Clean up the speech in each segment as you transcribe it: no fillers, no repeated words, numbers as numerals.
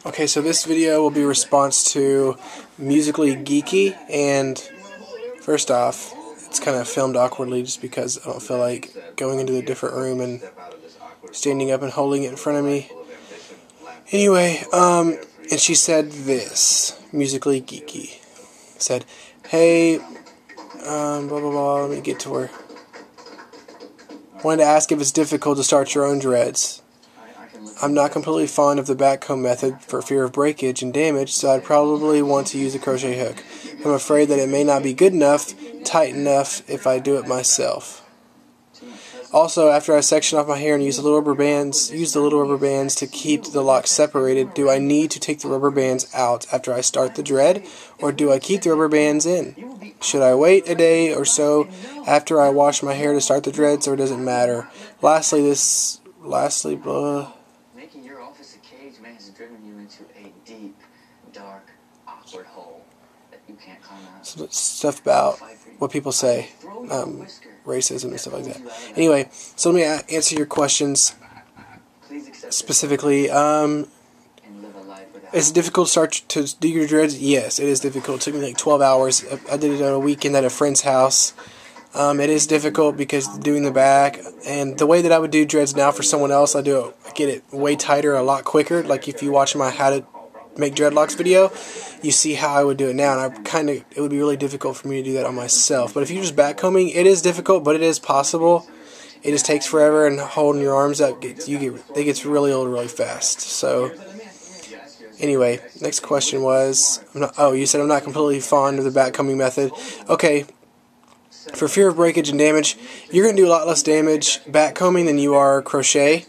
Okay, so this video will be a response to Musically Geeky, and first off, it's kind of filmed awkwardly just because I don't feel like going into a different room and standing up and holding it in front of me. Anyway, and she said this, Musically Geeky, said, hey, blah blah blah, let me get to her. Wanted to ask if it's difficult to start your own dreads. I'm not completely fond of the backcomb method for fear of breakage and damage, so I'd probably want to use a crochet hook. I'm afraid that it may not be good enough, tight enough if I do it myself. Also, after I section off my hair and use the little rubber bands to keep the locks separated, do I need to take the rubber bands out after I start the dread, or do I keep the rubber bands in? Should I wait a day or so after I wash my hair to start the dreads, or does it matter? Lastly, blah. Making your office a cage may have driven you into a deep, dark, awkward hole that you can't climb out. Some stuff about what people say, racism and stuff like that. Anyway, so let me answer your questions specifically. Is it difficult to do your dreads? Yes, it is difficult. It took me like 12 hours. I did it on a weekend at a friend's house. It is difficult because doing the back, and the way that I would do dreads now for someone else, I get it way tighter a lot quicker. Like if you watch my How to Make Dreadlocks video, you see how I would do it now, and it would be really difficult for me to do that on myself. But if you're just backcombing, it is difficult, but it is possible. It just takes forever, and holding your arms up, it gets really old really fast. So anyway, next question was, you said I'm not completely fond of the backcombing method. Okay. For fear of breakage and damage, you're going to do a lot less damage backcombing than you are crochet.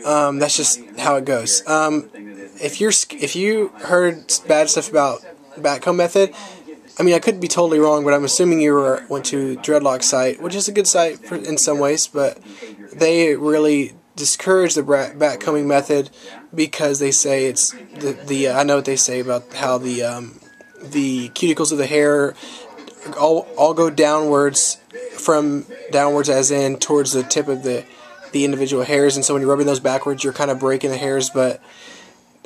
That's just how it goes. If you heard bad stuff about backcomb method, I mean, I could be totally wrong, but I'm assuming you went to Dreadlock site, which is a good site in some ways, but they really discourage the backcombing method because they say it's I know what they say about how the cuticles of the hair all go downwards as in towards the tip of the individual hairs, and so when you're rubbing those backwards, you're kind of breaking the hairs, but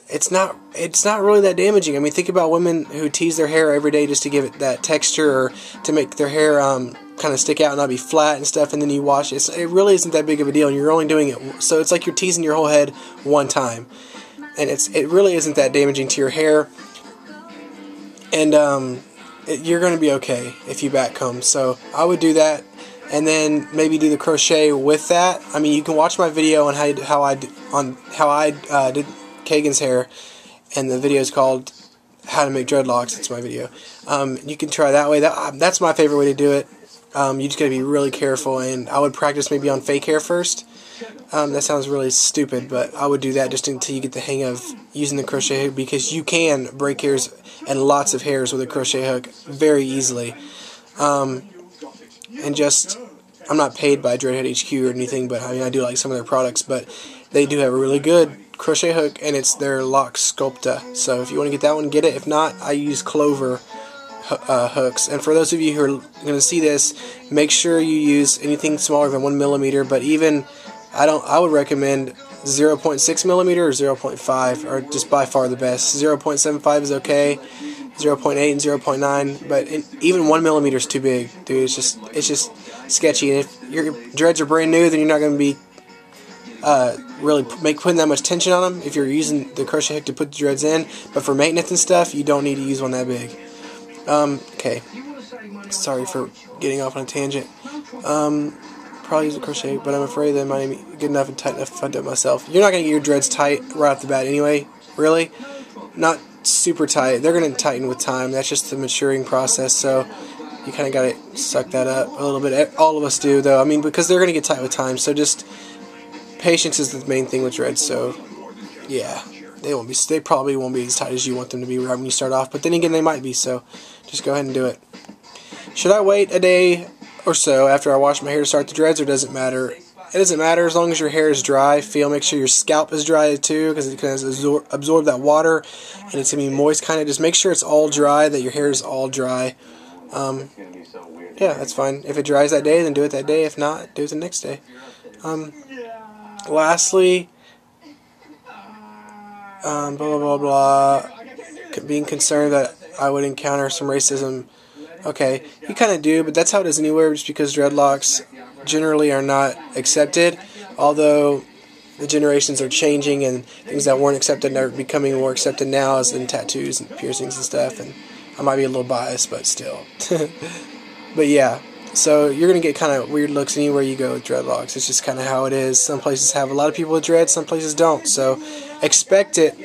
it's not really that damaging. I mean, think about women who tease their hair every day just to give it that texture, or to make their hair kind of stick out and not be flat and stuff, and then you wash it. It really isn't that big of a deal, and you're only doing it, so it's like you're teasing your whole head one time, and it really isn't that damaging to your hair, and you're going to be okay if you backcomb. So I would do that, and then maybe do the crochet with that. I mean, you can watch my video on how I did Kagan's hair, and the video is called How to Make Dreadlocks. It's my video. You can try that way. That's my favorite way to do it. You just got to be really careful, and I would practice maybe on fake hair first. That sounds really stupid, but I would do that just until you get the hang of using the crochet hook, because you can break hairs and lots of hairs with a crochet hook very easily. And I'm not paid by Dreadhead HQ or anything, but I mean, I do like some of their products, but they do have a really good crochet hook, and it's their Lock Sculpta. So if you want to get that one, get it. If not, I use Clover hooks. And for those of you who are going to see this, make sure you use anything smaller than 1 millimeter, but even I would recommend 0.6 millimeter or 0.5 are just by far the best. 0.75 is okay, 0.8 and 0.9, but even 1 millimeter is too big, dude. It's just sketchy. And if your dreads are brand new, then you're not going to be really putting that much tension on them if you're using the crochet hook to put the dreads in. But for maintenance and stuff, you don't need to use one that big. Okay. Sorry for getting off on a tangent. Probably use a crochet, but I'm afraid that it might be good enough and tight enough if I do it myself. You're not going to get your dreads tight right off the bat anyway, really. Not super tight. They're going to tighten with time. That's just the maturing process, so you kind of got to suck that up a little bit. All of us do, though. I mean, because they're going to get tight with time, so just patience is the main thing with dreads, so yeah. They probably won't be as tight as you want them to be right when you start off, but then again, they might be, so just go ahead and do it. Should I wait a day or so after I wash my hair to start the dreads, or does it matter? It doesn't matter as long as your hair is dry. Make sure your scalp is dry too, because it can absorb that water, and it's going to be moist kind of. Just make sure it's all dry, that your hair is all dry. Yeah, that's fine. If it dries that day, then do it that day. If not, do it the next day. Lastly, blah blah blah blah. Being concerned that I would encounter some racism. Okay, you kind of do, but that's how it is anywhere, just because dreadlocks generally are not accepted, although the generations are changing and things that weren't accepted are becoming more accepted now, as in tattoos and piercings and stuff, and I might be a little biased, but still. But yeah, so you're going to get kind of weird looks anywhere you go with dreadlocks. It's just kind of how it is. Some places have a lot of people with dreads, some places don't, so expect it.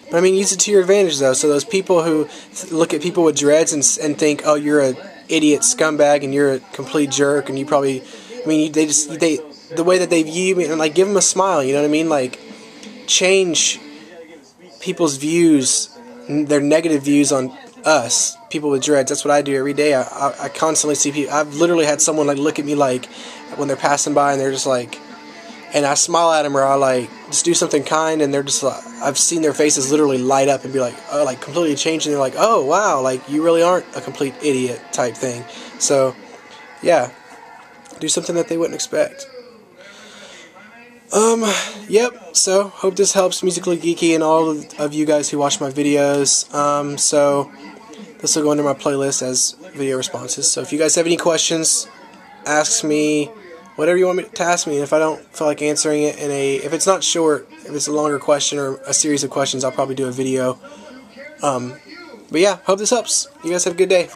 But I mean, use it to your advantage, though. So those people who look at people with dreads and think, oh, you're an idiot scumbag and you're a complete jerk, and you probably, I mean, the way that they view me, and like, give them a smile, you know what I mean? Like, change people's views, their negative views on us, people with dreads. That's what I do every day. I constantly see people. I've literally had someone like look at me like when they're passing by and they're just like, and I smile at them, or I like just do something kind, and they're just like, I've seen their faces literally light up and be like, oh, like completely changed, and they're like, oh wow, like you really aren't a complete idiot type thing. So yeah, do something that they wouldn't expect. Yep, so hope this helps Musically Geeky and all of you guys who watch my videos. So this will go into my playlist as video responses. So if you guys have any questions, ask me whatever you want me to ask me, and if I don't feel like answering it if it's not short, if it's a longer question or a series of questions, I'll probably do a video. But yeah, hope this helps. You guys have a good day.